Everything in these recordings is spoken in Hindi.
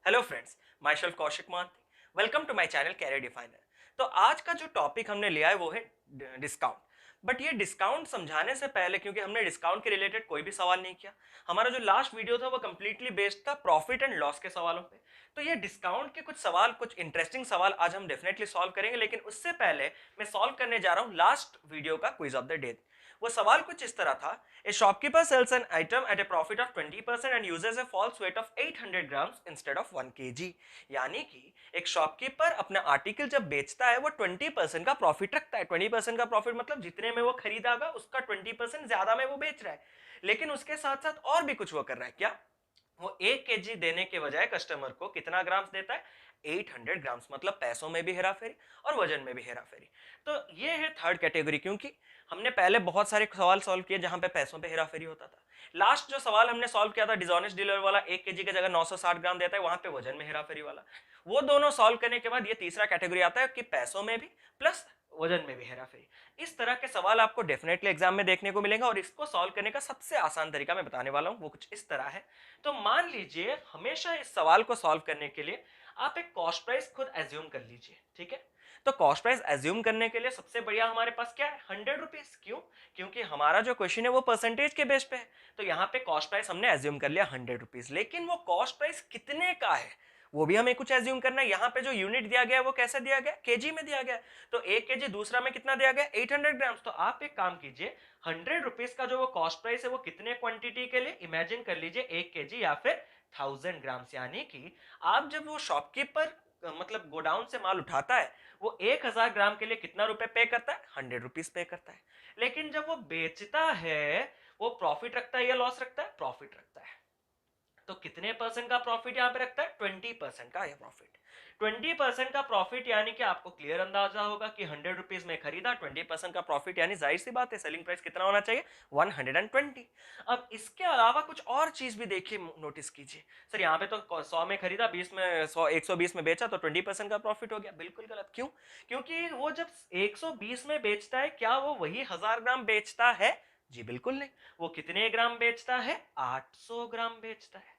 Hello friends, myself Kaushik Mahanti. Welcome to my channel career definer. तो आज का जो टॉपिक हमने लिया है वो है डिस्काउंट। बट ये डिस्काउंट समझाने से पहले, क्योंकि हमने डिस्काउंट के रिलेटेड कोई भी सवाल नहीं किया, हमारा जो लास्ट वीडियो था वो कंप्लीटली बेस्ड था प्रॉफिट एंड लॉस के सवालों पे। तो ये डिस्काउंट के कुछ सवाल, कुछ इंटरेस्टिंग सवाल आज हम डेफिनेटली सॉल्व करेंगे, लेकिन उससे पहले मैं सॉल्व करने जा रहा हूँ लास्ट वीडियो का क्विज ऑफ द डे। वो सवाल कुछ इस तरह था: a shopkeeper sells an item at a profit of 20% and uses a false weight of 800 grams instead of 1 kg। यानी कि एक शॉपकीपर अपना आर्टिकल जब बेचता है वो 20% का प्रॉफिट रखता है। 20% का प्रॉफिट मतलब जितने में वो खरीदागा उसका 20% ज्यादा में वो बेच रहा है, लेकिन उसके साथ साथ और भी कुछ वो कर रहा है। क्या? वो 1 kg देने के बजाय कस्टमर को कितना ग्राम्स देता है? 800 ग्राम्स, मतलब पैसों में भी हेरा फेरी और वजन में भी हेरा फेरी। तो ये है थर्ड कैटेगरी, क्योंकि हमने पहले बहुत सारे सवाल सॉल्व किए जहां पे पैसों पे हेरा फेरी होता था। लास्ट जो सवाल हमने सॉल्व किया था डिसऑनेस्ट डीलर वाला, 1 kg की जगह 960 ग्राम देता है, वहां पे वजन में हेरा फेरी वाला। वो दोनों सॉल्व करने के बाद ये तीसरा कैटेगरी आता है कि पैसों में भी प्लस वजन में भी हेरा फेरी। इस तरह के सवाल आपको डेफिनेटली एग्जाम में देखने को मिलेंगे, और इसको सॉल्व करने का सबसे आसान तरीका मैं बताने वाला हूं, वो कुछ इस तरह है। तो मान लीजिए, हमेशा इस सवाल को सॉल्व करने के लिए आप एक कॉस्ट प्राइस खुद एज्यूम कर लीजिए, ठीक है? तो कॉस्ट प्राइस एज्यूम करने के लिए सबसे बढ़िया हमारे पास क्या है? 100 रुपीज। क्यों? क्योंकि हमारा जो क्वेश्चन है वो परसेंटेज के बेस पे है। तो यहाँ पे कॉस्ट प्राइस हमने एज्यूम कर लिया 100 रुपीज, लेकिन वो कॉस्ट प्राइस कितने का है वो भी हमें कुछ एज्यूम करना है। यहाँ पे जो यूनिट दिया गया है वो कैसे दिया गया? केजी में दिया गया है। तो 1 kg, दूसरा में कितना दिया गया? 800 ग्राम्स। तो आप एक काम कीजिए, 100 रुपीज का जो वो कॉस्ट प्राइस है वो कितने क्वांटिटी के लिए इमेजिन कर लीजिए, 1 kg या फिर 1000 ग्राम्स। यानी कि आप जब वो शॉपकीपर मतलब गोडाउन से माल उठाता है, वो 1000 ग्राम के लिए कितना रुपए पे करता है? 100 रुपीज पे करता है। लेकिन जब वो बेचता है, वो प्रॉफिट रखता है या लॉस रखता है? प्रॉफिट रखता है। तो कितने परसेंट का प्रॉफिट यहां पे रखता है? 20% का प्रॉफिट। 20% का प्रॉफिट यानी कि आपको क्लियर अंदाजा होगा कि 100 रुपीज में खरीदा, 20% का प्रॉफिट, यानी जाहिर सी बात है सेलिंग प्राइस कितना होना चाहिए? 120। अब इसके अलावा कुछ और चीज भी देखिए, नोटिस कीजिए। सर यहाँ पे तो 100 में खरीदा, 20 में 120 में बेचा, तो 20% का प्रॉफिट हो गया। बिल्कुल गलत। क्यों? क्योंकि वो जब 120 में बेचता है, क्या वो वही 1000 ग्राम बेचता है? जी बिल्कुल नहीं। वो कितने ग्राम बेचता है? 800 ग्राम बेचता है।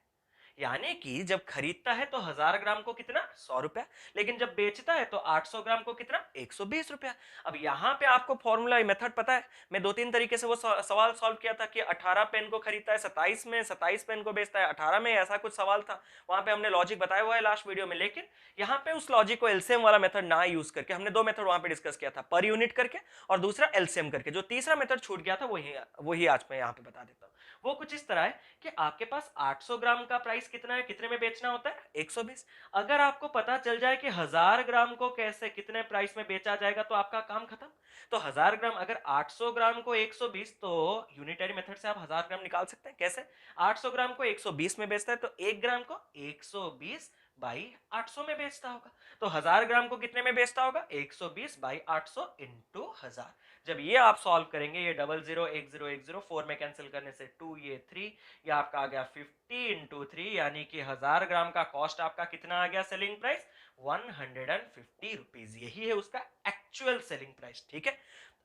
यानी कि जब खरीदता है तो 1000 ग्राम को कितना? 100 रुपया। लेकिन जब बेचता है तो 800 ग्राम को कितना? 120 रुपया। अब यहाँ पे आपको फॉर्मूला मेथड पता है? मैं दो तीन तरीके से वो सवाल सॉल्व किया था कि 18 पेन को खरीदता है 27 में, 27 पेन को बेचता है 18 में, ऐसा कुछ सवाल था। वहां पे हमने लॉजिक बताया हुआ है लास्ट वीडियो में। लेकिन यहाँ पे उस लॉजिक को एलसीएम वाला मेथड ना यूज करके हमने दो मेथड वहां पे डिस्कस किया था, पर यूनिट करके और दूसरा एलसीएम करके। जो तीसरा मेथड छूट गया था वही वही आज मैं यहाँ पे बता देता हूँ। वो कुछ इस तरह है कि आपके पास 800 ग्राम का प्राइस कितना है, कितने में बेचना होता है? 120। अगर आपको पता चल जाए कि 1000 ग्राम को कैसे कितने प्राइस में बेचा जाएगा, तो आपका काम खत्म। तो 1000 ग्राम, अगर 800 ग्राम को 120, तो यूनिटरी मेथड से आप 1000 ग्राम निकाल सकते हैं। कैसे? 800 ग्राम को 120 में बेचता है तो 1 ग्राम को 120 बाई 800 में बेचता होगा। तो 1000 ग्राम को कितने में बेचता होगा? 120 बाई 800 इंटू 1000। जब ये आप सॉल्व करेंगे, ये 00 10 10 4 में कैंसिल करने से 2, ये 3, ये आपका आ गया 50 इंटू 3, यानी कि 1000 ग्राम का कॉस्ट आपका कितना आ गया? Selling price 150 rupees. यही है उसका एक्चुअल सेलिंग प्राइस, ठीक है?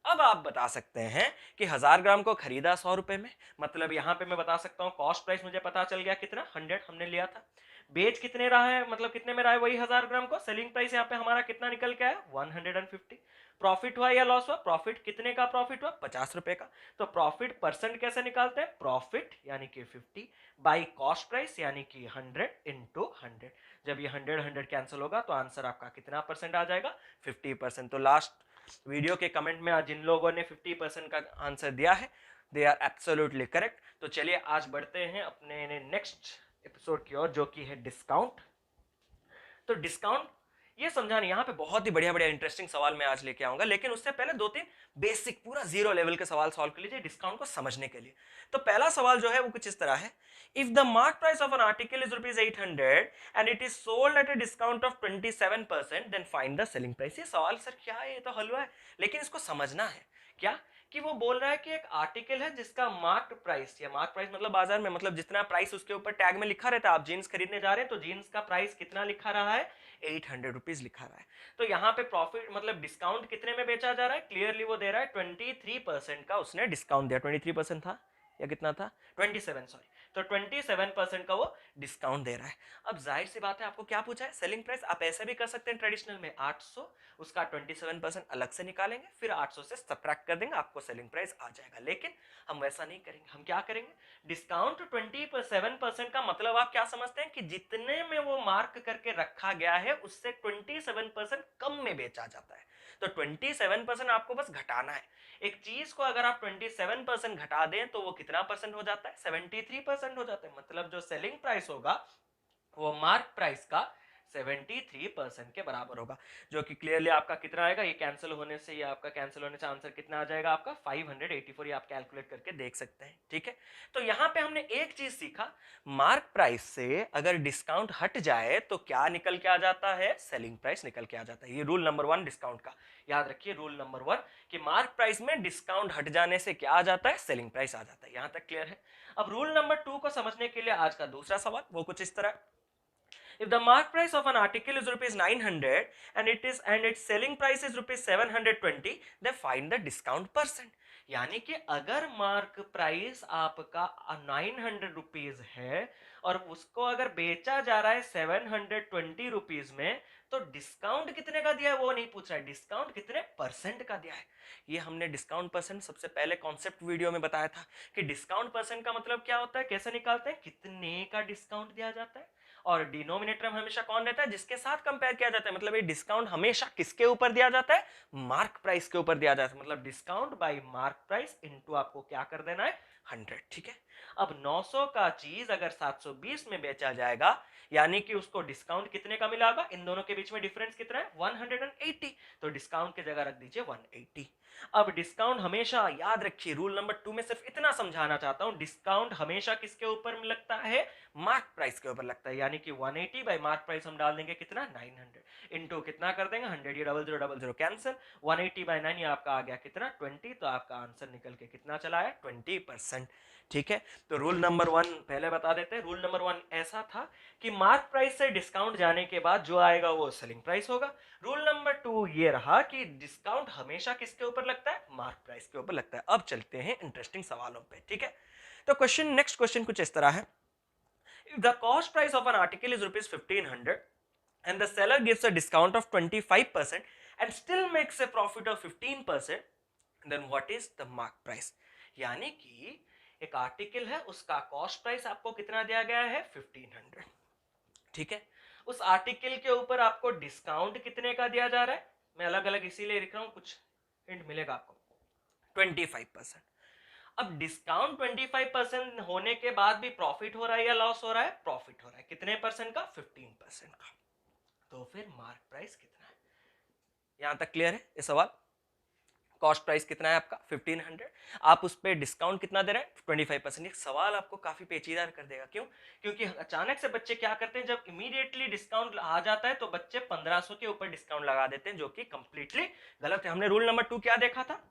अब आप बता सकते हैं कि 1000 ग्राम को खरीदा 100 रुपए में, मतलब यहां पे मैं बता सकता हूं कॉस्ट प्राइस मुझे पता चल गया कितना? 100 हमने लिया था। बेच कितने रहा है, मतलब कितने में रहा है वही 1000 ग्राम को? सेलिंग प्राइस यहाँ पे हमारा कितना निकल के आया? 150। प्रॉफिट हुआ या लॉस हुआ? प्रॉफिट कितने का प्रॉफिट हुआ? 50 रुपए का। तो प्रॉफिट परसेंट कैसे निकालते हैं? प्रॉफिट यानी कि 50 बाई कॉस्ट प्राइस यानी कि 100 इंटू 100। जब ये 100 कैंसिल होगा तो आंसर आपका कितना परसेंट आ जाएगा? 50%। तो लास्ट वीडियो के कमेंट में जिन लोगों ने 50% का आंसर दिया है, दे आर एब्सोल्युटली करेक्ट। तो चलिए आज बढ़ते हैं अपने नेक्स्ट एपिसोड की ओर, जो कि है डिस्काउंट। तो डिस्काउंट ये समझाने, यहाँ पे बहुत ही बढ़िया बढ़िया इंटरेस्टिंग सवाल मैं आज लेके आऊंगा, लेकिन उससे पहले दो तीन बेसिक पूरा जीरो लेवल के सवाल सॉल्व कर लीजिए डिस्काउंट को समझने के लिए। तो पहला सवाल जो है वो कुछ इस तरह है: if the mark price of an article is ₹800 and it is sold at a discount of 27%, then find the selling price. ये सवाल सर क्या है? ये तो हलवा है, लेकिन इसको समझना है। क्या कि वो बोल रहा है कि एक आर्टिकल है जिसका मार्क प्राइस, या मार्क प्राइस मतलब बाजार में, मतलब जितना प्राइस उसके ऊपर टैग में लिखा रहता है। आप जीन्स खरीदने जा रहे हैं तो जीन्स का प्राइस कितना लिखा रहा है? 800 रुपीज लिखा रहा है। तो यहाँ पे प्रॉफिट मतलब डिस्काउंट कितने में बेचा जा रहा है? क्लियरली वो दे रहा है 23% का, उसने डिस्काउंट दिया। 23% था, या कितना था 27, सॉरी, तो 27% का वो डिस्काउंट दे रहा है। अब जाहिर सी बात है आपको क्या पूछा है, सेलिंग प्राइस। आप ऐसे भी कर सकते हैं ट्रेडिशनल में 800, उसका 27% अलग से निकालेंगे, फिर 800 से सब्ट्रैक्ट कर देंगे, आपको सेलिंग प्राइस आ जाएगा। लेकिन हम वैसा नहीं करेंगे, हम क्या करेंगे, डिस्काउंट 27% का मतलब आप क्या समझते हैं कि जितने में वो मार्क करके रखा गया है उससे 27% कम में बेचा जाता है। तो 27% आपको बस घटाना है। एक चीज को अगर आप 27% घटा दें तो वो कितना परसेंट हो जाता है, 73% हो जाता है। मतलब जो सेलिंग प्राइस होगा वो मार्क प्राइस का 73% के बराबर होगा, जो कि क्लियरली आपका कितना आएगा, ये कैंसिल होने से, ये आपका कैंसिल होने से आंसर कितना आ जाएगा आपका 584। ये आप कैलकुलेट करके देख सकते हैं, ठीक है। तो यहां पे हमने एक चीज सीखा, मार्क प्राइस से अगर डिस्काउंट हट जाए तो क्या निकल के आ जाता है, सेलिंग प्राइस निकल के आ जाता है। ये रूल नंबर 1 डिस्काउंट का, याद रखिए रूल नंबर 1 कि मार्क प्राइस में डिस्काउंट हट जाने से क्या आ जाता है, सेलिंग प्राइस आ जाता है। यहां तक क्लियर है। अब रूल नंबर 2 को समझने के लिए आज का दूसरा सवाल वो कुछ इस तरह, if the mark price of an article is rupees 900 and its selling price is rupees 720, then find the discount percent। यानी कि अगर मार्क प्राइस आपका 900 रुपीज है और उसको अगर बेचा जा रहा है 720 रुपीज में, तो डिस्काउंट कितने का दिया है वो नहीं पूछ रहा है, डिस्काउंट कितने परसेंट का दिया है। ये हमने डिस्काउंट परसेंट सबसे पहले कॉन्सेप्ट वीडियो में बताया था कि डिस्काउंट परसेंट का मतलब क्या होता है, कैसे निकालते हैं, कितने का डिस्काउंट दिया जाता है। और डिनोमिनेटर में हमेशा कौन रहता है, जिसके साथ कंपेयर किया जाता है। मतलब ये डिस्काउंट हमेशा किसके ऊपर दिया जाता है, मार्क प्राइस के ऊपर दिया जाता है। मतलब discount bye mark price into आपको क्या कर देना है 100, ठीक है। अब 900 का चीज अगर 720 में बेचा जाएगा, यानी कि उसको डिस्काउंट कितने का मिला होगा, इन दोनों के बीच में डिफरेंस कितना है 180, तो डिस्काउंट की जगह रख दीजिए 180। अब डिस्काउंट हमेशा याद रखिए, रूल नंबर 2 में सिर्फ इतना समझाना चाहता हूं, डिस्काउंट हमेशा किसके ऊपर लगता है, मार्क प्राइस के ऊपर लगता है। यानी कि 180 बाय मार्क प्राइस हम डाल देंगे कितना 900 इनटू कितना कर देंगे 100, ये 0000 कैंसिल, 180 बाय 9 ये आपका आ गया कितना 20, तो आपका आंसर निकल के कितना चला है 20%, ठीक है। तो रूल नंबर 1 पहले बता देते हैं। रूल नंबर 1 ऐसा था कि मार्क प्राइस से डिस्काउंट जाने के बाद जो आएगा वो सेलिंग प्राइस होगा। रूल नंबर 2 ये रहा कि डिस्काउंट हमेशा किसके ऊपर लगता है, मार्क प्राइस के ऊपर लगता है। अब चलते हैं इंटरेस्टिंग सवालों पे, ठीक है। तो क्वेश्चन, नेक्स्ट क्वेश्चन कुछ इस तरह है, if the cost price of an article is rupees 1500 and the seller gives a discount of 25% and still makes a profit of 15%, then what is the mark price। यानी कि एक आर्टिकल है, उसका कॉस्ट प्राइस आपको कितना दिया गया है 1500, ठीक है। उस आर्टिकल के ऊपर आपको डिस्काउंट कितने का दिया जा रहा है, मैं अलग अलग इसीलिए लिख रहा हूं, कुछ हिंट मिलेगा आपको, 25%। अब डिस्काउंट 25% होने के बाद भी प्रॉफिट हो रहा है या लॉस हो रहा है, प्रॉफिट हो रहा है। कितने परसेंट का, 15% का। तो फिर मार्क प्राइस कितना है, यहां तक क्लियर है ये सवाल। कॉस्ट प्राइस कितना है आपका 1500, आप उस पर डिस्काउंट कितना दे रहे हैं 25%। एक सवाल आपको काफी पेचीदा कर देगा, क्यों, क्योंकि अचानक से बच्चे क्या करते हैं, जब इमीडिएटली डिस्काउंट आ जाता है तो बच्चे 1500 के ऊपर डिस्काउंट लगा देते हैं, जो कि कंप्लीटली गलत है। हमने रूल नंबर 2 क्या देखा था,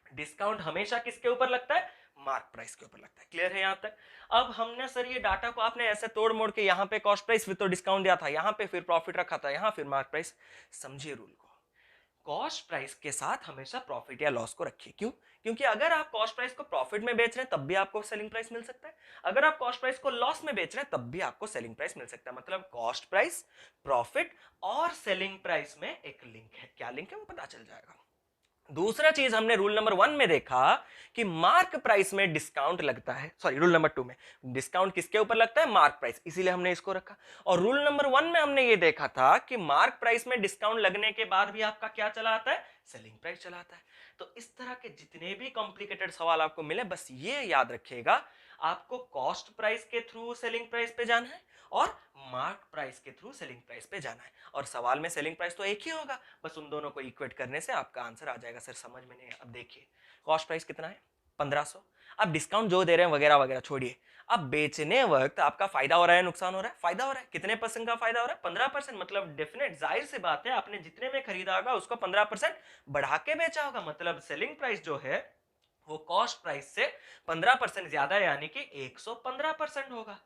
डिस्काउंट हमेशा किसके ऊपर लगता है, मार्क प्राइस के ऊपर लगता है। क्लियर है यहां तक। अब हमने सर ये डाटा को आपने ऐसे तोड़ मोड़ के, यहां पे कॉस्ट प्राइस फिर तो डिस्काउंट दिया था, यहां पे फिर प्रॉफिट रखा था, यहां फिर मार्क प्राइस। समझिए रूल को, कॉस्ट प्राइस के साथ हमेशा प्रॉफिट या लॉस को रखिए। क्यों, क्योंकि अगर आप कॉस्ट प्राइस को प्रॉफिट में बेच रहे हैं तब भी आपको सेलिंग प्राइस मिल सकता है, अगर आप कॉस्ट प्राइस को लॉस में बेच रहे हैं तब भी आपको सेलिंग प्राइस मिल सकता है। मतलब कॉस्ट प्राइस, प्रॉफिट और सेलिंग प्राइस में एक लिंक है। क्या लिंक है वो पता चल जाएगा। दूसरा चीज हमने रूल नंबर 1 में देखा कि मार्क प्राइस में डिस्काउंट लगता है, सॉरी रूल नंबर 2 में डिस्काउंट किसके ऊपर लगता है, मार्क प्राइस, इसीलिए हमने इसको रखा। और रूल नंबर 1 में हमने ये देखा था कि मार्क प्राइस में डिस्काउंट लगने के बाद भी आपका क्या चला आता है, सेलिंग प्राइस चला आता है। तो इस तरह के जितने भी कॉम्प्लिकेटेड सवाल आपको मिले, बस ये याद रखिएगा, आपको कॉस्ट प्राइस के थ्रू सेलिंग प्राइस पे जाना है और मार्क प्राइस के थ्रू सेलिंग प्राइस पे जाना है। और सवाल में सेलिंग प्राइस तो एक ही होगा, बस उन दोनों को इक्वेट करने से आपका आंसर आ जाएगा। सर समझ में नहीं। अब देखिए कॉस्ट प्राइस कितना है 1500, अब डिस्काउंट जो दे रहे हैं वगैरह वगैरह छोड़िए, अब बेचने वक्त आपका फायदा हो रहा है नुकसान हो रहा है, फायदा हो रहा है। कितने परसेंट का फायदा हो रहा है, 15%। मतलब डेफिनेट जाहिर सी बात है, आपने जितने में खरीदा होगा उसको 15% बढ़ा के बेचा होगा। मतलब सेलिंग प्राइस जो है वो कॉस्ट प्राइस से 15% ज्यादा, यानी कि 115% होगा।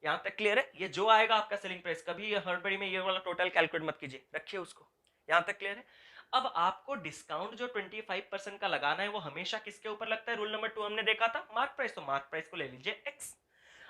यहां तक क्लियर है। ये जो आएगा आपका सेलिंग प्राइस, कभी हड़बड़ी में ये वाला टोटल कैलकुलेट मत कीजिए, रखिए उसको। यहां तक क्लियर है। अब आपको डिस्काउंट जो 25% का लगाना है वो हमेशा किसके ऊपर लगता है? रूल नंबर 2 हमने देखा था, मार्क प्राइस, तो मार्क प्राइस को ले लीजिए x।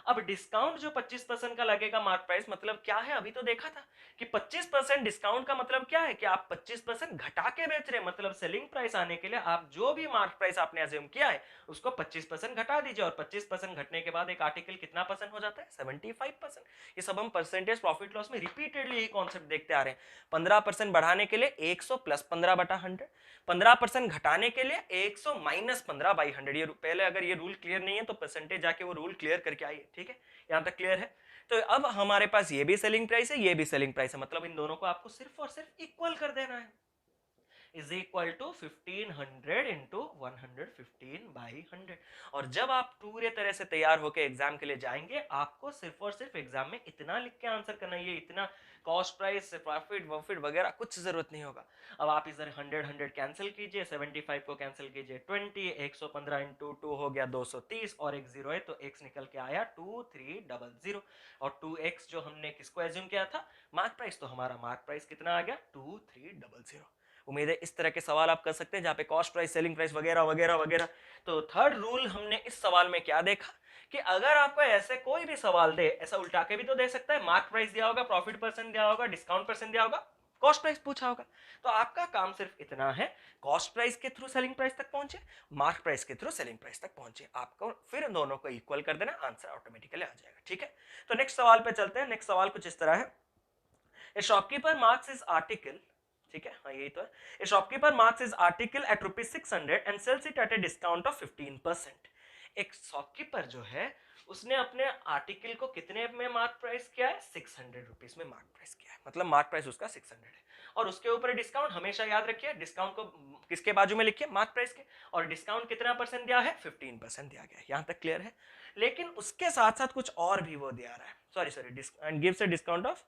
अब डिस्काउंट जो 25% का लगेगा मार्क प्राइस, मतलब क्या है? अभी तो देखा था कि 25% डिस्काउंट का मतलब क्या है कि आप 25% घटा के बेच रहे हैं, मतलब सेलिंग प्राइस आने के लिए आप जो भी मार्क प्राइस आपने अज्यूम किया है उसको 25% घटा दीजिए, और 25% घटने के बाद एक आर्टिकल कितना परसेंट हो जाता है? 75%। ये सब हम परसेंटेज प्रॉफिट लॉस में रिपीटेडली यही कॉन्सेप्ट देखते आ रहे हैं। 15% बढ़ाने के लिए 100 प्लस 15/100, 15% घटाने के लिए 100 माइनस 15/100। ये पहले अगर ये रूल क्लियर नहीं है तो परसेंटेज जाके वो रूल क्लियर करके आइए, ठीक है? यहां तक क्लियर है? तो अब हमारे पास ये भी सेलिंग प्राइस है, ये भी सेलिंग प्राइस है, मतलब इन दोनों को आपको सिर्फ और सिर्फ इक्वल कर देना है। Is equal to 1500 into 115/100। और जब आप पूरे तरह से तैयार होकर एग्जाम के लिए जाएंगे, आपको सिर्फ और सिर्फ एग्जाम में इतना लिख के आंसर करना है, ये इतना कॉस्ट प्राइस प्रॉफिट वॉफिट वगैरह कुछ जरूरत नहीं होगा। अब आप इधर 100 कैंसिल कीजिए, 75 को कैंसिल कीजिए 20, 115 इंटू 2 हो गया 230, और एक जीरो है तो x निकल के आया 2300। और 2x जो हमने किसको एज्यूम किया था? मार्क प्राइस, तो हमारा मार्क प्राइस कितना आ गया? 2300। उम्मीद है इस तरह के सवाल आप कर सकते हैं जहां पे कॉस्ट प्राइस, सेलिंग प्राइस वगैरह वगैरह वगैरह। तो थर्ड रूल हमने इस सवाल में क्या देखा कि अगर आपको ऐसे कोई भी सवाल दे, ऐसा उल्टा के भी तो दे सकता है, मार्क प्राइस दिया होगा, प्रॉफिट परसेंट दिया होगा, डिस्काउंट परसेंट दिया होगा, कॉस्ट प्राइस पूछा होगा, तो आपका काम सिर्फ इतना है, कॉस्ट प्राइस के थ्रू सेलिंग प्राइस तक पहुंचे, मार्क प्राइस के थ्रू सेलिंग प्राइस तक पहुंचे, आपको फिर दोनों को इक्वल कर देना, आंसर ऑटोमेटिकली आ जाएगा, ठीक है? तो नेक्स्ट सवाल पे चलते हैं। नेक्स्ट सवाल कुछ इस तरह है, a shopkeeper marks is article, ठीक है, हाँ यही तो है, a shopkeeper marks is article at ₹600 and sells it at a discount of 15%। एक शॉपकीपर जो है उसने अपने आर्टिकल को कितने में मार्क प्राइस किया है? 600 रुपीज में मार्क प्राइस किया है, मतलब मार्क प्राइस उसका 600 है, और उसके ऊपर डिस्काउंट, हमेशा याद रखिए डिस्काउंट को किसके बाजू में लिखिए? मार्क प्राइस के, और डिस्काउंट कितना परसेंट दिया है? 15% दिया गया है, यहां तक क्लियर है? लेकिन उसके साथ साथ कुछ और भी वो दिया रहा है, sorry and gives a discount of,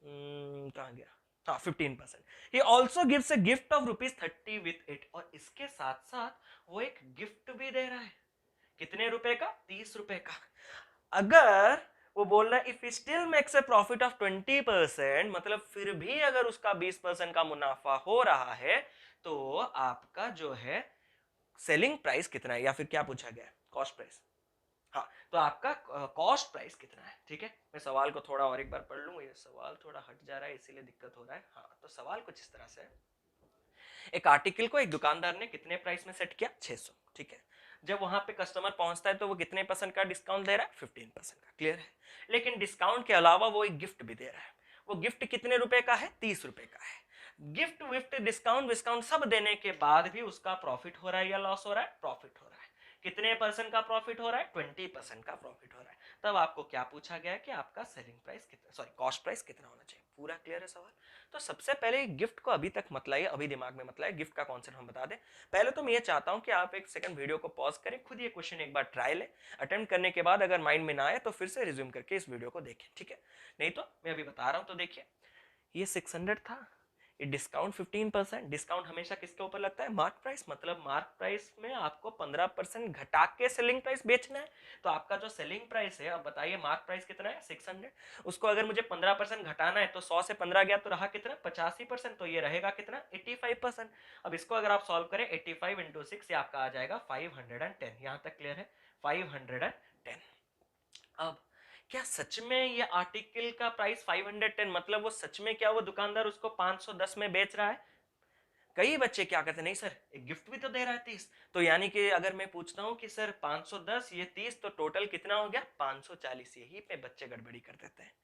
कहां गया, हाँ 15%। He also gives a gift of ₹30 with it, और इसके साथ साथ वो एक गिफ्ट भी दे रहा है, कितने रुपए का? 30 रुपए का। अगर वो बोल रहा है if still makes a profit of 20%, मतलब फिर भी अगर उसका 20% का मुनाफा हो रहा है, तो आपका जो है सेलिंग प्राइस कितना है, या फिर क्या पूछा गया है? Cost price. हाँ, तो आपका कॉस्ट प्राइस कितना है, ठीक है? मैं सवाल को थोड़ा और एक बार पढ़ लूँ, ये सवाल थोड़ा हट जा रहा है इसीलिए दिक्कत हो रहा है। हाँ, तो सवाल कुछ इस तरह से है, एक आर्टिकल को एक दुकानदार ने कितने प्राइस में सेट किया? 600, ठीक है? जब वहां पे कस्टमर पहुंचता है तो वो कितने परसेंट का डिस्काउंट दे रहा है? 15% का, क्लियर है? लेकिन डिस्काउंट के अलावा वो एक गिफ्ट भी दे रहा है, वो गिफ्ट कितने रुपए का है? 30 रुपए का है। गिफ्ट विफ्ट डिस्काउंट विस्काउंट सब देने के बाद भी उसका प्रॉफिट हो रहा है या लॉस हो रहा है? प्रॉफिट हो रहा है। कितने परसेंट का प्रॉफिट हो रहा है? 20% का प्रॉफिट हो रहा है। तब आपको क्या पूछा गया है कि आपका सेलिंग प्राइस कितना, सॉरी कॉस्ट प्राइस कितना होना चाहिए? पूरा क्लियर है सवाल? तो सबसे पहले गिफ्ट को अभी तक मत लाइए, अभी दिमाग में मत लाइए, गिफ्ट का कॉन्सेप्ट हम बता दें। पहले तो मैं ये चाहता हूं कि आप एक सेकंड वीडियो को पॉज करें, खुद ये क्वेश्चन एक बार ट्राई लें, अटेम्प्ट करने के बाद अगर माइंड में ना आए तो फिर से रिज्यूम करके इस वीडियो को देखें, ठीक है? नहीं तो मैं अभी बता रहा हूं, तो देखिए ये 600 था, ये डिस्काउंट 15%, डिस्काउंट हमेशा किसके ऊपर लगता है? मार्क प्राइस, मतलब मार्क प्राइस में आपको 15% घटा के सेलिंग प्राइस बेचना है, तो आपका जो सेलिंग प्राइस है, अब बताइए मार्क प्राइस कितना है? 600, उसको अगर मुझे 15% घटाना है तो 100 से 15 गया तो रहा कितना? 85%, तो ये रहेगा कितना? 85%। अब इसको अगर आप सॉल्व करें 85 इंटू 6, ये आपका आ जाएगा 510, यहां तक क्लियर है? 510। अब क्या सच में ये आर्टिकल का प्राइस 510, मतलब वो सच में क्या वो दुकानदार उसको 510 में बेच रहा है? कई बच्चे क्या करते हैं, नहीं सर एक गिफ्ट भी तो दे रहा है 30, तो यानी कि अगर मैं पूछता हूं कि सर 510 ये 30 तो टोटल कितना हो गया? 540। यही पे बच्चे गड़बड़ी कर देते हैं।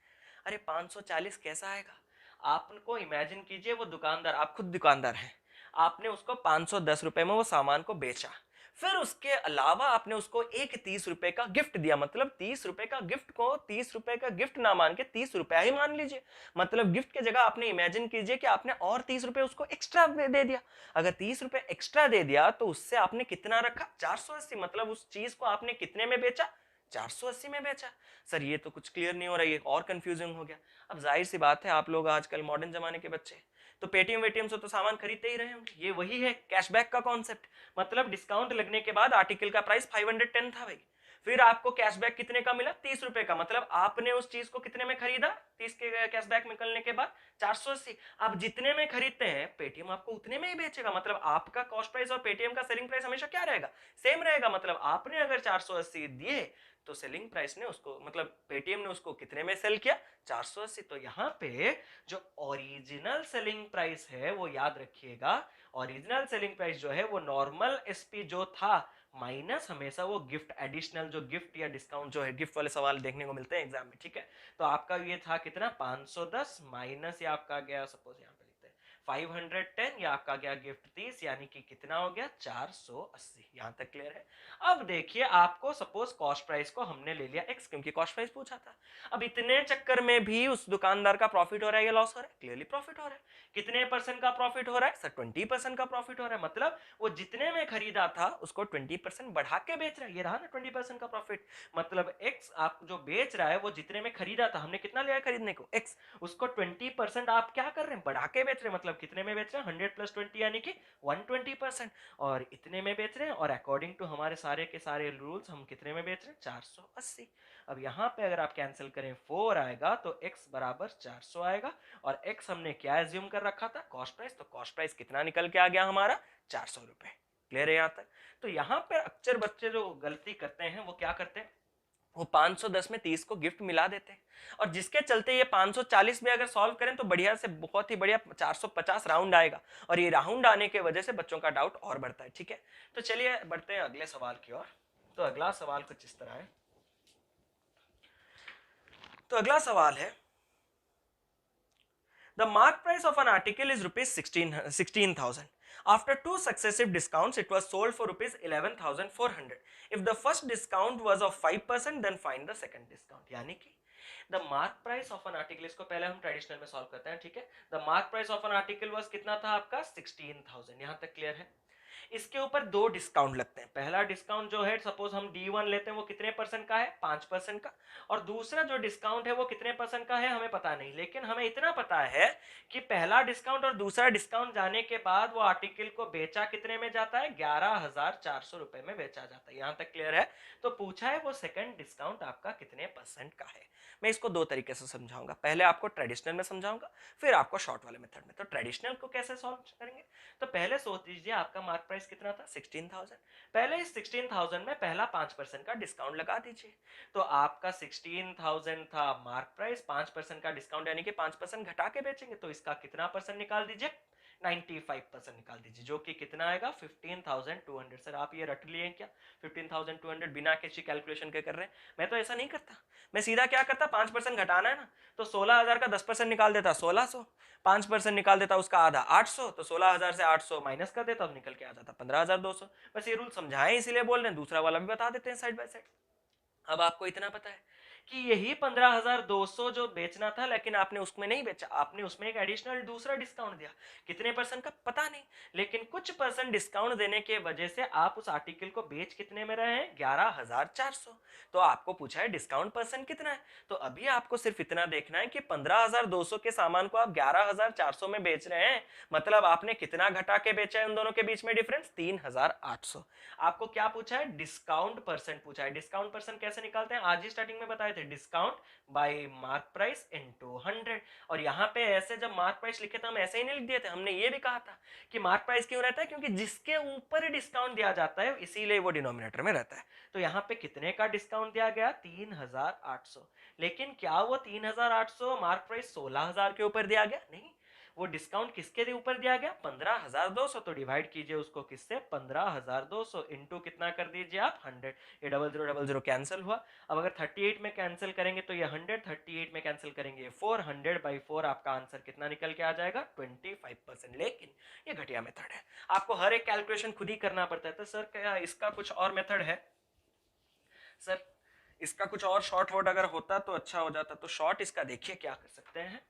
अरे 540 कैसा आएगा? आपको इमेजिन कीजिए वो दुकानदार, आप खुद दुकानदार हैं, आपने उसको 510 रुपए में वो सामान को बेचा, फिर उसके अलावा आपने उसको एक 30 रुपए का गिफ्ट दिया, मतलब 30 रुपए का गिफ्ट को 30 रुपए का गिफ्ट ना मान के 30 रुपया ही मान लीजिए, मतलब गिफ्ट के जगह आपने इमेजिन कीजिए कि आपने और 30 रुपए उसको एक्स्ट्रा दे दिया। अगर 30 रुपए एक्स्ट्रा दे दिया तो उससे आपने कितना रखा? 480, मतलब उस चीज को आपने कितने में बेचा? 480 में बेचा। सर ये तो कुछ क्लियर नहीं हो रहा है, ये और कंफ्यूजिंग हो गया। अब जाहिर सी बात है आप लोग आजकल मॉडर्न जमाने के बच्चे, तो पेटीएम वेटीएम से तो सामान खरीदते ही रहे होंगे, ये वही है कैशबैक का कॉन्सेप्ट, मतलब डिस्काउंट लगने के बाद आर्टिकल का प्राइस 510 था भाई, फिर आपको कैशबैक कितने का मिला, 30 रुपए का, मतलब आपने उस चीज को कितने में खरीदा, 30 के कैशबैक निकलने के बाद 480। आप जितने में खरीदते हैं पेटीएम आपको उतने में ही बेचेगा, मतलब आपका कॉस्ट प्राइस और पेटीएम का सेलिंग प्राइस हमेशा क्या रहेगा, सेम रहेगा। मतलब आपने अगर 480 दिए तो सेलिंग प्राइस ने उसको, मतलब पेटीएम ने उसको कितने में सेल किया, 480। तो यहाँ पे जो ओरिजिनल सेलिंग प्राइस है वो याद रखिएगा, ओरिजिनल सेलिंग प्राइस जो है वो नॉर्मल एसपी जो था माइनस हमेशा वो गिफ्ट एडिशनल, जो गिफ्ट या डिस्काउंट जो है, गिफ्ट वाले सवाल देखने को मिलते हैं एग्जाम में, ठीक है। तो आपका ये था कितना 510 माइनस या आपका गया सपोज यहाँ पे लिखते हैं 510 या आपका गया गिफ्ट 30, यानी कि कितना हो गया 480। यहां तक क्लियर है। अब देखिए आपको सपोज कॉस्ट प्राइस को हमने ले लिया x, क्योंकि कॉस्ट प्राइस पूछा था। अब इतने चक्कर में भी उस दुकानदार का प्रॉफिट हो रहा है या लॉस हो रहा है, क्लियरली प्रॉफिट हो रहा है। कितने परसेंट का प्रॉफिट हो रहा है सर, 20% का प्रॉफिट हो रहा है। मतलब वो जितने में खरीदा था उसको 20% बढ़ा के बेच रहा है, ये रहा ना 20% का प्रॉफिट। मतलब x आप जो बेच रहा है वो जितने में खरीदा था, हमने कितना लिया खरीदने को x, उसको 20% आप क्या कर रहे हैं, बढ़ा के बेच रहे हैं। मतलब कितने में बेच रहे हैं, 100 प्लस 20 यानी कि 120%, और इतने में बेच रहे हैं। और अकॉर्डिंग टू हमारे सारे के सारे रूल्स हम कितने में बेच रहे हैं, 480। अब यहाँ पे अगर आप कैंसिल करें 4 आएगा तो x बराबर 400 आएगा, और x हमने क्या एज्यूम कर रखा था, कॉस्ट प्राइस। तो कॉस्ट प्राइस कितना निकल के आ गया हमारा, 400 रुपए। क्लियर है यहाँ तक। तो यहाँ पे अक्सर बच्चे जो गलती करते हैं वो क्या करते हैं, वो 510 में 30 को गिफ्ट मिला देते हैं, और जिसके चलते ये 540 में अगर सॉल्व करें तो बढ़िया से बहुत ही बढ़िया 450 राउंड आएगा, और ये राउंड आने के वजह से बच्चों का डाउट और बढ़ता है, ठीक है। तो चलिए बढ़ते हैं अगले सवाल की ओर। तो अगला सवाल कुछ इस तरह है। तो अगला सवाल है, the mark price of an article is rupees 16,000. After two successive discounts, it was sold for rupees 11,400. If the first discount was of 5%, then find the second discount. यानी कि the mark price of an article, इसको पहले हम ट्रेडिशनल में सॉल्व करते हैं, ठीक है। The mark price of an article was कितना था आपका 16,000। यहां तक क्लियर है। इसके ऊपर दो डिस्काउंट लगते हैं। पहला डिस्काउंट जो है सपोज हम D1 लेते हैं वो कितने परसेंट का है, 5% का, और दूसरा जो डिस्काउंट है वो कितने परसेंट का है हमें पता नहीं, लेकिन हमें इतना पता है कि पहला डिस्काउंट और दूसरा डिस्काउंट जाने के बाद वो आर्टिकल को बेचा कितने में जाता है, 11,400 रुपए में बेचा जाता है। यहां तक क्लियर है। तो पूछा है वो सेकंड डिस्काउंट आपका कितने परसेंट का है। मैं इसको दो तरीके से समझाऊंगा, पहले आपको ट्रेडिशनल में समझाऊंगा, फिर आपको शॉर्ट वाले मेथड में। तो ट्रेडिशनल को कैसे सॉल्व करेंगे, तो पहले सोच लीजिए आपका मार्क प्राइस कितना था 16,000। पहले इस 16,000 में पहला 5% का डिस्काउंट लगा दीजिए। तो आपका 16,000 था मार्क प्राइस, 5% का डिस्काउंट यानी कि 5% घटा के बेचेंगे, तो इसका कितना परसेंट निकाल दीजिए, 95% निकाल दीजिए, जो कि कितना आएगा 15,200। सर आप ये रट लिए क्या, 15,200 बिना किसी कैलकुलेशन के कर रहे हैं। मैं तो ऐसा नहीं करता, मैं सीधा क्या करता, 5% घटाना है ना, तो 16,000 का 10% निकाल देता 1600, 5% निकाल देता उसका आधा 800, तो 16,000 से 800 माइनस कर देता, निकल के आ जाता 15,200। बस ये रूल समझाएं इसीलिए बोल रहे हैं, दूसरा वाला भी बता देते हैं साइड बाय साइड। अब आपको इतना पता है कि यही 15,200 जो बेचना था, लेकिन आपने उसमें नहीं बेचा, आपने उसमें एक एडिशनल दूसरा डिस्काउंट दिया, कितने परसेंट का पता नहीं, लेकिन कुछ परसेंट डिस्काउंट देने के वजह से आप उस आर्टिकल को बेच कितने में रहे हैं, 11,400। तो आपको पूछा है डिस्काउंट परसेंट कितना है, तो अभी आपको सिर्फ इतना देखना है कि 15,200 के सामान को आप 11,400 में बेच रहे हैं, मतलब आपने कितना घटा के बेचा है, उन दोनों के बीच में डिफरेंस 3,800। आपको क्या पूछा है, डिस्काउंट परसेंट पूछा है। डिस्काउंट परसेंट कैसे निकालते हैं, आज ही स्टार्टिंग में बताए थे, discount bye mark price into 100। और यहाँ पे ऐसे जब मार्क प्राइस लिखे थे हम ऐसे ही नहीं लिख दिए थे, हमने ये भी कहा था कि मार्क प्राइस क्यों रहता है, क्योंकि जिसके ऊपर डिस्काउंट दिया जाता है इसीलिए वो डिनोमिनेटर में रहता है। तो यहाँ पे कितने का डिस्काउंट दिया गया, 3,800। लेकिन क्या वो 3,800 मार्क प्राइस 16,000 के ऊपर दिया गया, नहीं, वो डिस्काउंट किसके ऊपर दिया गया, 15,200। तो डिवाइड कीजिए उसको किससे, 15,200 इंटू कितना कर दीजिए आप 100। ये 0000 कैंसिल हुआ। अब अगर 38 में कैंसिल करेंगे तो ये 100, 38 में कैंसिल करेंगे 400/4, आपका आंसर कितना निकल के आ जाएगा 25%। लेकिन ये घटिया मेथड है, आपको हर एक कैलकुलेशन खुद ही करना पड़ता है। तो सर क्या इसका कुछ और मेथड है, सर इसका कुछ और शॉर्ट वर्ड अगर होता तो अच्छा हो जाता। तो शॉर्ट इसका देखिए क्या कर सकते हैं,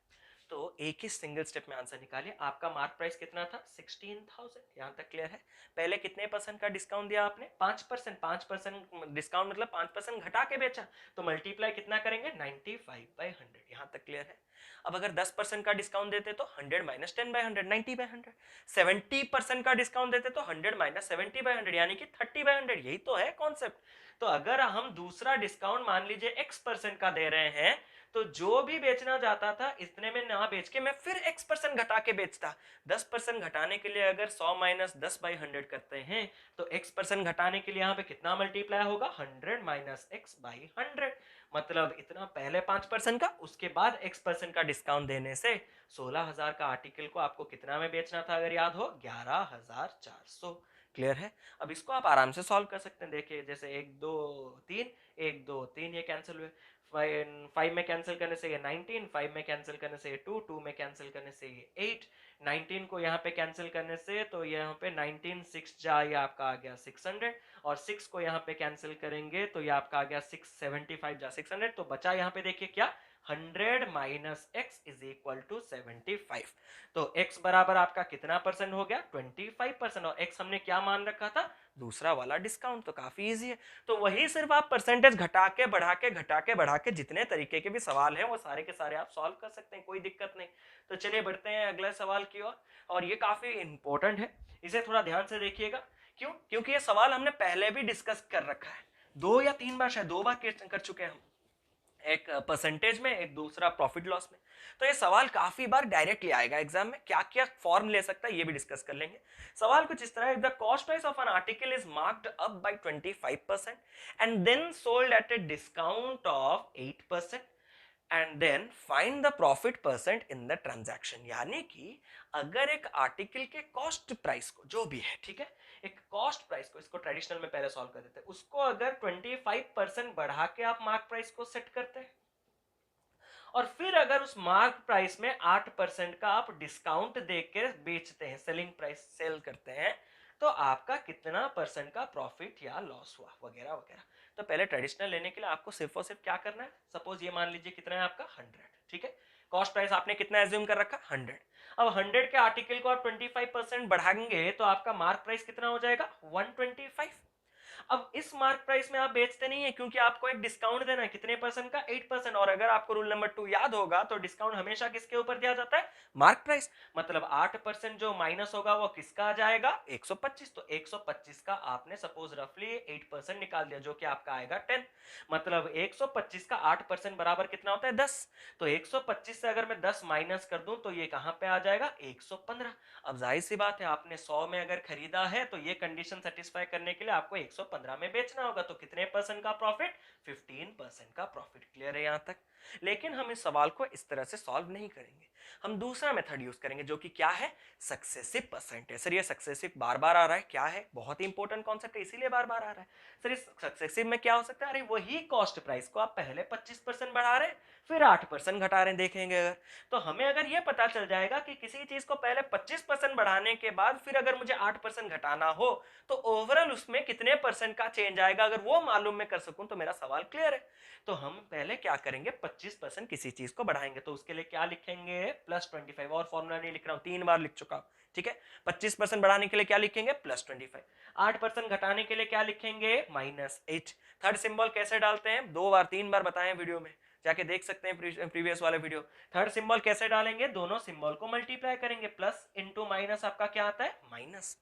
तो एक ही सिंगल स्टेप में आंसर निकालिए। आपका मार्क प्राइस कितना था 16,000, यहां तक क्लियर है। पहले कितने परसेंट का डिस्काउंट दिया आपने, 5%। 5% डिस्काउंट मतलब 5% घटा के बेचा, तो मल्टीप्लाई कितना करेंगे 95/100, यहां तक क्लियर है। अब अगर 10% का डिस्काउंट देते तो 100 माइनस 10/100 90/100, 70% का डिस्काउंट देते तो 100 माइनस 70/100 यानी कि 30/100। यही तो है कॉन्सेप्ट। तो अगर हम दूसरा डिस्काउंट मान लीजिए x% का दे रहे हैं, तो जो भी बेचना चाहता था इतने में ना बेच के मैं फिर x% घटा के बेचता। 10% घटाने के लिए अगर 100 माइनस 10/100 करते हैं तो x% घटाने के लिए यहाँ पे कितना मल्टीप्लाई होगा, 100 माइनस x/100। मतलब इतना पहले 5% का, उसके बाद x% का डिस्काउंट देने से 16,000 का आर्टिकल को आपको कितना में बेचना था, अगर याद हो 11,400। क्लियर है। अब इसको आप आराम से सॉल्व कर सकते हैं। देखिए जैसे 1 2 3 1 2 3 ये कैंसिल हुए, 5 में कैंसिल करने से ये 19, 5 में कैंसिल करने से ये 2, 2 में कैंसिल करने से ये 8, 19 को यहाँ पे कैंसिल करने से तो यहाँ पे 19 6 जा ये आपका आ गया 600, और 6 को यहाँ पे कैंसिल करेंगे तो ये आपका आ गया 675 जा 600। तो बचा यहाँ पे देखिए क्या, 100 minus x is equal to 75। तो x बराबर आपका कितना परसेंट हो गया, 25%। और x हमने क्या मान रखा था, दूसरा वाला डिस्काउंट। तो काफी इजी है। तो वही सिर्फ आप परसेंटेज घटा के बढ़ा के घटा के बढ़ा के जितने तरीके के भी सवाल हैं वो सारे के सारे आप सॉल्व कर सकते हैं, कोई दिक्कत नहीं। तो चलिए बढ़ते हैं अगले सवाल की ओर। और ये काफी इंपॉर्टेंट है, इसे थोड़ा ध्यान से देखिएगा। क्यों? क्योंकि ये सवाल हमने पहले भी डिस्कस कर रखा है, 2 या 3 बार, शायद 2 बार कर चुके हैं हम, एक परसेंटेज में, एक दूसरा प्रॉफिट लॉस में। तो ये सवाल काफी बार डायरेक्टली आएगा एग्जाम में, क्या क्या फॉर्म ले सकता है ये भी डिस्कस कर लेंगे। सवाल कुछ इस तरह है, the cost price of an article is marked up by 25% and then sold at a discount of 8% and then find the profit percent in the transaction. यानी कि अगर एक आर्टिकल के कॉस्ट प्राइस को, जो भी है ठीक है, एक कॉस्ट प्राइस को, इसको ट्रेडिशनल में पहले सॉल्व कर देते हैं, उसको अगर 25% बढ़ा के आप मार्क प्राइस को सेट करते हैं और फिर अगर उस मार्क प्राइस में 8% का आप डिस्काउंट देकर बेचते हैं, सेलिंग प्राइस सेल करते हैं, तो आपका कितना परसेंट का प्रॉफिट या लॉस हुआ, वगैरह वगैरह। तो पहले ट्रेडिशनल लेने के लिए आपको सिर्फ और सिर्फ क्या करना है, सपोज ये मान लीजिए कितना है आपका 100, ठीक है, कॉस्ट प्राइस आपने कितना एज्यूम कर रखा, 100। अब 100 के आर्टिकल को आप 25% बढ़ाएंगे तो आपका मार्क प्राइस कितना हो जाएगा, 125। अब इस मार्क प्राइस में आप बेचते नहीं है क्योंकि आपको एक डिस्काउंट देना है, कितने परसेंट का, 8%। और अगर आपको रूल नंबर 2 याद होगा तो डिस्काउंट हमेशा किसके ऊपर दिया जाता है, मार्क प्राइस। मतलब 8% जो माइनस होगा वो किसका आ जाएगा, 125। तो 125 का आपने सपोज रफली 8% निकाल दिया जो कि आपका आएगा 10। मतलब 125 का 8% बराबर कितना होता है, 10। तो 125 से अगर मैं 10 माइनस कर दूं तो ये कहां पे आ जाएगा, 115। अब जाहिर सी बात है, आपने 100 में अगर खरीदा है तो ये कंडीशन सेटिस्फाई करने के लिए आपको 115 में बेचना होगा। तो कितने परसेंट का प्रॉफिट, 15% का प्रॉफिट। क्लियर है यहां तक? लेकिन हम इस सवाल को इस तरह से सॉल्व नहीं करेंगे, हम दूसरा मेथड यूज करेंगे जो कि क्या है, सक्सेसिव परसेंटेज। सर ये सक्सेसिव बार बार आ रहा है, क्या है, बहुत ही इंपॉर्टेंट कॉन्सेप्ट है इसीलिए बार बार आ रहा है। सर इस सक्सेसिव में क्या हो सकता है, अरे वही कॉस्ट प्राइस को आप पहले 25% बढ़ा रहे हैं फिर 8% घटा रहे हैं, देखेंगे अगर तो हमें अगर ये पता चल जाएगा कि किसी चीज को पहले 25% बढ़ाने के बाद फिर अगर मुझे 8% घटाना हो तो ओवरऑल उसमें कितने परसेंट का चेंज आएगा, अगर वो मालूम मैं कर सकूं तो मेरा सवाल क्लियर है। तो हम पहले क्या करेंगे, 25% किसी चीज को बढ़ाएंगे तो उसके लिए क्या लिखेंगे, +25। और फॉर्मूला नहीं लिख रहा हूं, 3 बार लिख चुका हूं, ठीक है। 25% बढ़ाने के लिए क्या लिखेंगे, +25। 8% घटाने के लिए क्या लिखेंगे, -8। थर्ड सिंबल कैसे डालते हैं, 2 बार 3 बार बताएं वीडियो में, जाके देख सकते हैं प्रीवियस वाले वीडियो। थर्ड सिंबल कैसे डालेंगे, दोनों सिंबल को मल्टीप्लाई करेंगे, प्लस इंटू माइनस आपका क्या आता है, माइनस।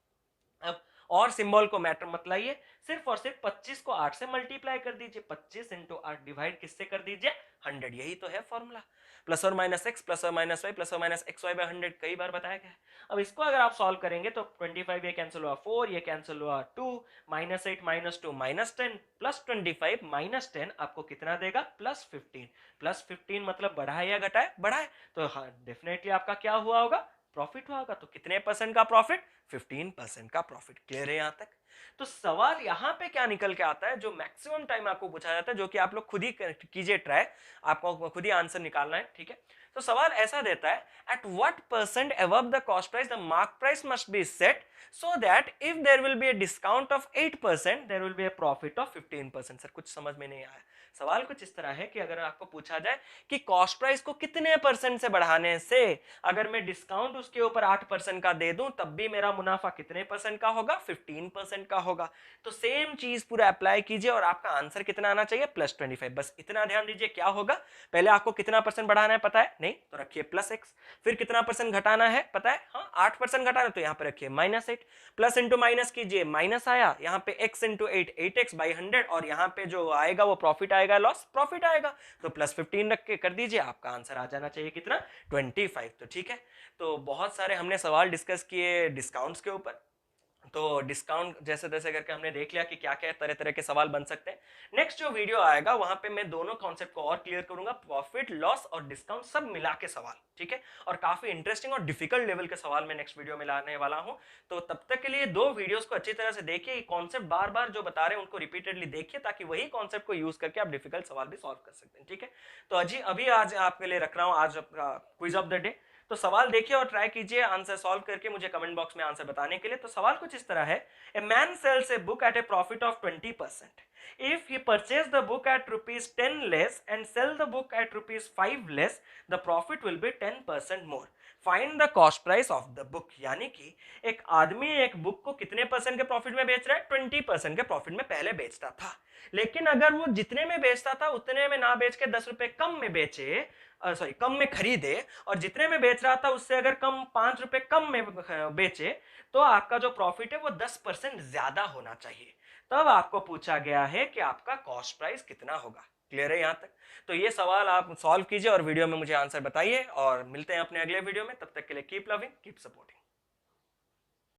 अब और सिंबल को मैटर मत लाइए, सिर्फ और सिर्फ 25 को 8 से मल्टीप्लाई कर दीजिए, 25 इंटू 8 डिवाइड किससे कर दीजिए, 100। यही तो है फॉर्मूला, प्लस और माइनस एक्स प्लस और माइनस वाई प्लस और माइनस एक्स वाई बाय 100, कई बार बताया गया है। अब इसको अगर आप सॉल्व करेंगे तो 25 ये कैंसिल हुआ 4, ये कैंसिल हुआ 2, -8 -2 -10 +25 -10 आपको कितना देगा, +15। +15 मतलब बढ़ा है या घटा है, बढ़ा है। तो हाँ डेफिनेटली आपका क्या हुआ होगा, प्रॉफिट हुआ होगा। तो कितने परसेंट का प्रॉफिट, 15% का प्रॉफिट। क्लियर है यहां तक? तो सवाल यहां पे क्या निकल के आता है, जो मैक्सिमम टाइम आपको पूछा जाता है, जो कि आप लोग खुद ही कीजिए ट्राई, आपको खुद ही आंसर निकालना है, ठीक है। तो सवाल ऐसा देता है, at what percent above the cost price the mark price must be set so that if there will be a discount of 8% there will be a profit of 15%। Sir कुछ समझ में नहीं आया, सवाल कुछ इस तरह है कि अगर आपको पूछा जाए कि कॉस्ट प्राइस को कितने परसेंट से बढ़ाने से अगर मैं डिस्काउंट उसके ऊपर 8% का दे दूं तब भी मेरा मुनाफा कितने परसेंट का होगा, 15% का होगा। तो सेम चीज पूरा अप्लाई कीजिए और आपका आंसर कितना आना चाहिए, +25। बस इतना ध्यान दीजिए क्या होगा, पहले आपको कितना परसेंट बढ़ाना है पता है, नहीं तो रखिए +x, फिर कितना परसेंट घटाना है पता है, हाँ 8% घटाना, तो यहाँ पे रखिए -8, प्लस इंटू माइनस कीजिए, माइनस आया, यहाँ पे x इंटू 8, 8x/100, और यहाँ पे जो आएगा वो प्रॉफिट आएगा, लॉस प्रॉफिट आएगा, तो +15 रख के कर दीजिए, आपका आंसर आ जाना चाहिए कितना, 25। तो ठीक है, तो बहुत सारे हमने सवाल डिस्कस किए डिस्काउंट्स के ऊपर। तो डिस्काउंट जैसे तैसे करके हमने देख लिया कि क्या क्या तरह तरह के सवाल बन सकते हैं। नेक्स्ट जो वीडियो आएगा वहां पे मैं दोनों कॉन्सेप्ट को और क्लियर करूंगा, प्रॉफिट लॉस और डिस्काउंट सब मिला के सवाल, ठीक है, और काफी इंटरेस्टिंग और डिफिकल्ट लेवल के सवाल मैं नेक्स्ट वीडियो में लाने वाला हूं। तो तब तक के लिए दो वीडियोस को अच्छी तरह से देखिए, कॉन्सेप्ट बार बार जो बता रहे हैं उनको रिपीटेडली देखिए, ताकि वही कॉन्सेप्ट को यूज करके आप डिफिकल्ट सवाल भी सॉल्व कर सकते हैं, ठीक है। तो अभी आज आपके लिए रख रहा हूं आज क्विज ऑफ द डे। तो सवाल देखिए और ट्राई कीजिए आंसर सॉल्व करके मुझे कमेंट बॉक्स में आंसर बताने के लिए। तो सवाल कुछ इस तरह है, a man sells a book at a profit of 20%. If he purchase the book at rupees 10 less and sell the book at rupees 5 less, the profit will be 10% more. Find the cost price of the book. यानी कि एक आदमी एक बुक को कितने परसेंट के प्रॉफिट में बेच रहा है, 20% के प्रॉफिट में पहले बेचता था, लेकिन अगर वो जितने में बेचता था उतने में ना बेच के 10 रुपए कम में बेचे, सॉरी कम में खरीदे, और जितने में बेच रहा था उससे अगर कम 5 रुपए कम में बेचे, तो आपका जो प्रॉफिट है वो 10% ज्यादा होना चाहिए। तब आपको पूछा गया है कि आपका कॉस्ट प्राइस कितना होगा। क्लियर है यहां तक? तो ये सवाल आप सॉल्व कीजिए और वीडियो में मुझे आंसर बताइए, और मिलते हैं अपने अगले वीडियो में। तब तक के लिए कीप लविंग, कीप सपोर्टिंग।